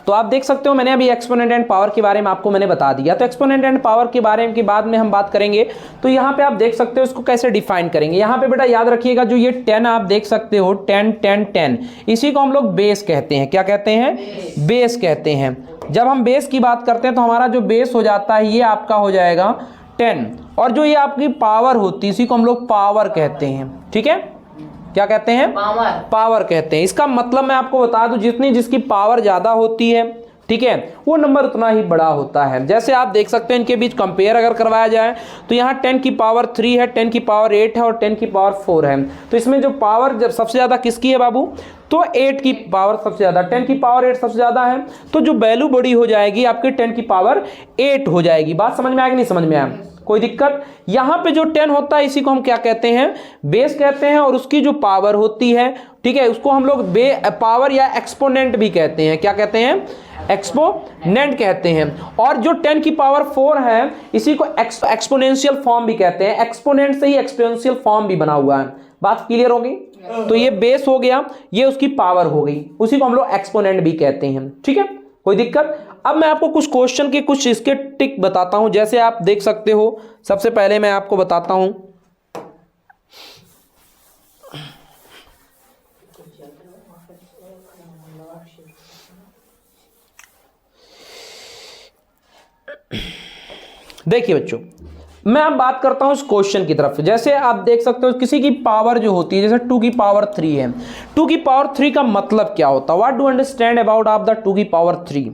तो आप देख सकते हो मैंने अभी एक्सपोनेंट एंड पावर के बारे में आपको मैंने बता दिया। तो एक्सपोनेंट एंड पावर के बारे में के बाद में हम बात करेंगे। तो यहाँ पे आप देख सकते हो इसको कैसे डिफाइन करेंगे। यहाँ पे बेटा याद रखिएगा जो ये 10 आप देख सकते हो 10 10 10, इसी को हम लोग बेस कहते हैं। क्या कहते हैं? बेस कहते हैं। जब हम बेस की बात करते हैं तो हमारा जो बेस हो जाता है ये आपका हो जाएगा 10, और जो ये आपकी पावर होती है इसी को हम लोग पावर कहते हैं। ठीक है, क्या कहते हैं? पावर कहते हैं। इसका मतलब मैं आपको बता दूं जितनी जिसकी पावर ज्यादा होती है, ठीक है, वो नंबर उतना ही बड़ा होता है। जैसे आप देख सकते हैं इनके बीच कंपेयर अगर करवाया जाए तो यहाँ 10 की पावर 3 है, 10 की पावर 8 है और 10 की पावर 4 है। तो इसमें जो पावर जब सबसे ज्यादा किसकी है बाबू? तो 8 की पावर सबसे ज्यादा, 10 की पावर 8 सबसे ज्यादा है। तो जो वैल्यू बड़ी हो जाएगी आपके 10 की पावर 8 हो जाएगी। बात समझ में आएगी नहीं समझ में आया? कोई दिक्कत? यहां पे जो 10 होता है इसी को हम क्या कहते हैं? बेस कहते हैं। और उसकी जो पावर होती है, ठीक है, उसको हम लोग पावर या एक्सपोनेंट भी कहते हैं। क्या कहते हैं? एक्सपोनेंट कहते हैं। और जो 10 की पावर 4 है इसी को एक्सपोनेंशियल फॉर्म भी कहते हैं। एक्सपोनेंट से ही एक्सपोनेंशियल फॉर्म भी बना हुआ है। बात क्लियर होगी? तो ये बेस हो गया, ये उसकी पावर हो गई, उसी को हम लोग एक्सपोनेंट भी कहते हैं। ठीक है, कोई दिक्कत? अब मैं आपको कुछ क्वेश्चन के कुछ इसके टिक बताता हूं। जैसे आप देख सकते हो, सबसे पहले मैं आपको बताता हूं, देखिए बच्चों, मैं अब बात करता हूं इस क्वेश्चन की तरफ। जैसे आप देख सकते हो किसी की पावर जो होती है, जैसे 2 की पावर 3 है। 2 की पावर 3 का मतलब क्या होता है? What do understand about of the 2 की पावर 3?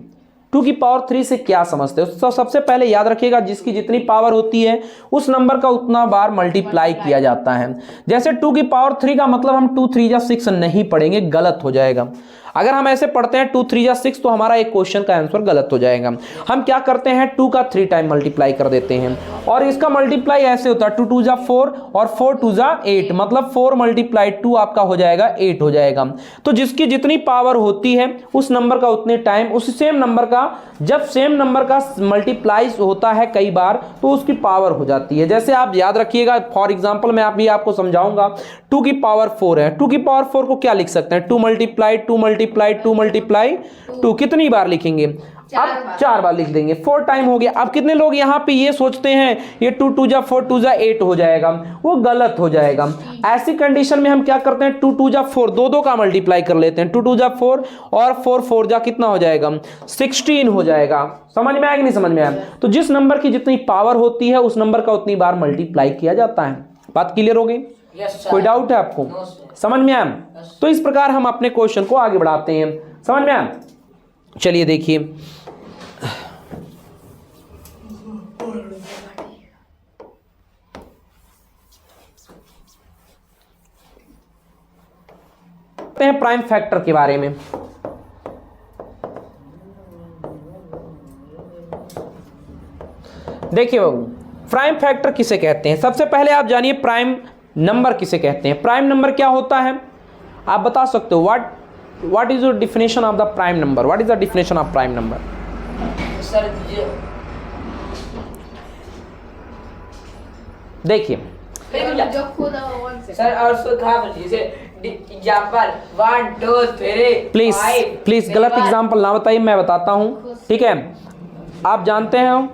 2 की पावर 3 से क्या समझते हो? तो सबसे पहले याद रखिएगा जिसकी जितनी पावर होती है उस नंबर का उतना बार मल्टीप्लाई किया जाता है। जैसे 2 की पावर 3 का मतलब हम 2 3 या 6 नहीं पढ़ेंगे, गलत हो जाएगा। अगर हम ऐसे पढ़ते हैं 2 3 या 6 तो हमारा एक क्वेश्चन का आंसर गलत हो जाएगा। हम क्या करते हैं? 2 का 3 टाइम मल्टीप्लाई कर देते हैं। और इसका मल्टीप्लाई ऐसे होता है 2 2 जा 4 और 4 2 जा 8, मतलब 4 मल्टीप्लाई 2 आपका हो जाएगा 8 हो जाएगा। तो जिसकी जितनी पावर होती है उस नंबर का उतने टाइम, उस सेम नंबर का जब सेम नंबर का मल्टीप्लाई होता है कई बार तो उसकी पावर हो जाती है। जैसे आप याद रखिएगा, फॉर एग्जांपल मैं अभी आपको समझाऊंगा। 2 की पावर 4 है, 2 की पावर 4 को क्या लिख सकते हैं? 2 मल्टीप्लाई 2 मल्टीप्लाई 2 मल्टीप्लाई 2, कितनी बार लिखेंगे? अब 4 बार लिख देंगे, 4 टाइम हो गया। अब कितने लोग यहाँ पे ये सोचते हैं ये 2 2 जा 4 2 जा 8 हो जाएगा, वो गलत हो जाएगा। ऐसी कंडीशन में हम क्या करते हैं? 2 2 जा 4 दो का मल्टीप्लाई कर लेते हैं। 2 2 जा 4 और 4 4 जा कितना हो जाएगा? 16 हो जाएगा। समझ में आया कि नहीं समझ में आया? तो जिस नंबर की जितनी पावर होती है उस नंबर का उतनी बार मल्टीप्लाई किया जाता है। बात क्लियर हो गई? कोई डाउट है आपको? समझ में आया? तो इस प्रकार हम अपने क्वेश्चन को आगे बढ़ाते हैं। समझ में आया? चलिए देखिए, प्राइम फैक्टर के बारे में। देखिए बाबू, प्राइम फैक्टर किसे कहते हैं? सबसे पहले आप जानिए प्राइम नंबर किसे कहते हैं। प्राइम नंबर क्या होता है आप बता सकते हो? What is your definition of the prime number? What is the definition of prime number? देखिए सर और एग्जांपल 1 2 3 प्लीज गलत एग्जांपल ना बताइए, मैं बताता हूं। ठीक है, आप जानते हैं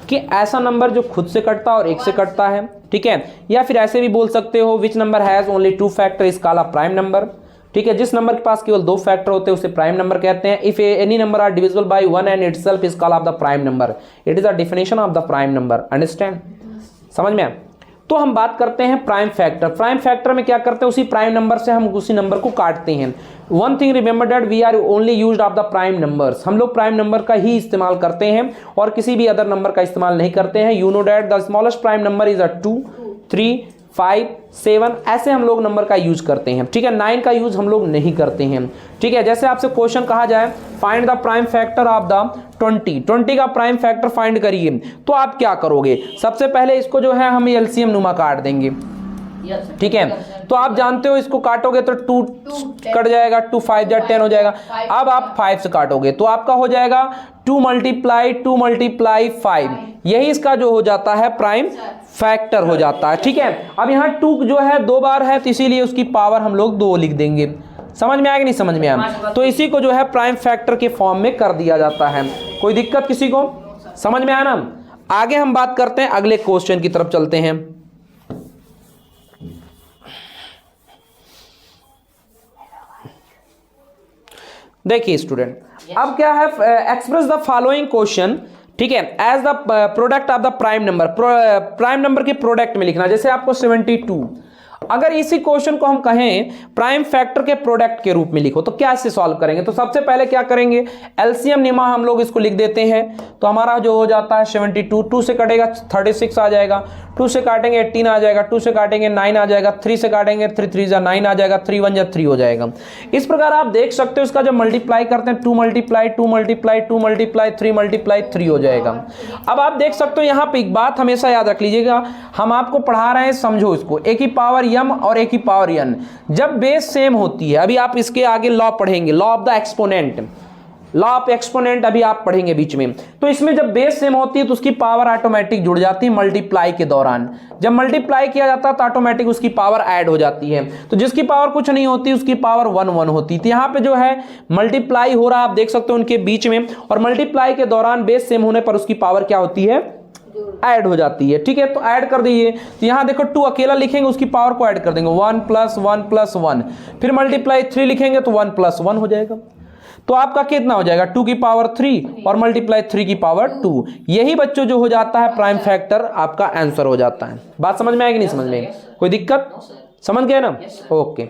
कि ऐसा नंबर जो खुद से कटता है और एक से कटता है, ठीक है, या फिर ऐसे भी बोल सकते हो which number has only 2 factor is called a prime number. ठीक है, जिस नंबर के पास केवल 2 फैक्टर होते हैं उसे प्राइम नंबर कहते हैं। If any number are divisible by 1 and itself is called of the prime number. It is the definition of the prime number. Understand? समझ में? तो हम बात करते हैं प्राइम फैक्टर। प्राइम फैक्टर में क्या करते हैं? उसी प्राइम नंबर से हम उसी नंबर को काटते हैं। One thing remember that we are only used of the prime numbers. हम लोग प्राइम नंबर का ही इस्तेमाल करते हैं और किसी भी अदर नंबर का इस्तेमाल नहीं करते हैं। You know that the smallest prime number is 2 3 5 7, ऐसे हम लोग नंबर का यूज करते हैं। ठीक है, 9 का यूज हम लोग नहीं करते हैं। ठीक है, जैसे आपसे क्वेश्चन कहा जाए find the prime factor of the 20 का प्राइम फैक्टर फाइंड करिए, तो आप क्या करोगे? सबसे पहले इसको जो है हम एलसीएम नुमा काट देंगे। ठीक है, तो आप जानते हो इसको काटोगे तो 2 कट जाएगा, 2 5 जा 10 हो जाएगा। अब आप 5 से काटोगे तो आपका हो जाएगा 2 मल्टीप्लाई 5। यही इसका जो हो जाता है प्राइम फैक्टर हो जाता है। ठीक है, अब यहाँ 2 जो है 2 बार है तो इसीलिए उसकी पावर हम लोग 2 लिख देंगे। समझ में आया कि नहीं समझ में आया? तो इसी को जो है प्राइम फैक्टर के फॉर्म में कर दिया जाता है। कोई दिक्कत किसी को? समझ में आया ना? आगे हम बात करते हैं, अगले क्वेश्चन की तरफ चलते हैं। देखिए स्टूडेंट, अब क्या है, एक्सप्रेस द फॉलोइंग क्वेश्चन, ठीक है, as the product of the prime number. Prime number के प्रोडक्ट में लिखना, जैसे आपको 72, अगर इसी क्वेश्चन को हम कहें प्राइम फैक्टर के प्रोडक्ट के रूप में लिखो तो क्या इससे सॉल्व करेंगे? तो सबसे पहले क्या करेंगे, एलसीएम निमा हम लोग इसको लिख देते हैं। तो हमारा जो हो जाता है 72, 2 से कटेगा 36 आ जाएगा, 2 से काटेंगे 18 आ जाएगा, 2 से काटेंगे 9 आ जाएगा, 3 से काटेंगे 3 3 जा 9 आ जाएगा, 3 1 जा 3 हो जाएगा। इस प्रकार आप देख सकते हो, इसका जब मल्टीप्लाई करते हैं 2 मल्टीप्लाई 2 मल्टीप्लाई 2 मल्टीप्लाई 3 मल्टीप्लाई 3 हो जाएगा। अब आप देख सकते हो यहाँ पे एक बात हमेशा याद रख लीजिएगा, हम आपको पढ़ा रहे हैं, समझो इसको, ए की पावर m और ए की पावर n जब बेस सेम होती है, अभी आप इसके आगे लॉ पढ़ेंगे, law of the exponent, law of exponent अभी आप पढ़ेंगे बीच में। तो इसमें जब बेस सेम होती है तो उसकी पावर ऑटोमेटिक जुड़ जाती है मल्टीप्लाई के दौरान। जब मल्टीप्लाई किया जाता है तो ऑटोमेटिक उसकी पावर ऐड हो जाती है। तो जिसकी पावर कुछ नहीं होती उसकी पावर 1 1 होती थी। यहाँ पे जो है मल्टीप्लाई हो रहा है, आप देख सकते हो उनके बीच में, और मल्टीप्लाई के दौरान बेस सेम होने पर उसकी पावर क्या होती है, ऐड हो जाती है। ठीक है, तो ऐड कर दीजिए। तो यहाँ देखो 2 अकेला लिखेंगे, उसकी पावर को ऐड कर देंगे, 1 + 1 + 1, फिर मल्टीप्लाई 3 लिखेंगे तो 1 + 1 हो जाएगा। तो आपका कितना हो जाएगा, 2 की पावर 3 और मल्टीप्लाई 3 की पावर 2। यही बच्चों जो हो जाता है प्राइम फैक्टर, आपका आंसर हो जाता है। बात समझ में आएगी नहीं समझ में? कोई दिक्कत? समझ गए ना? ओके।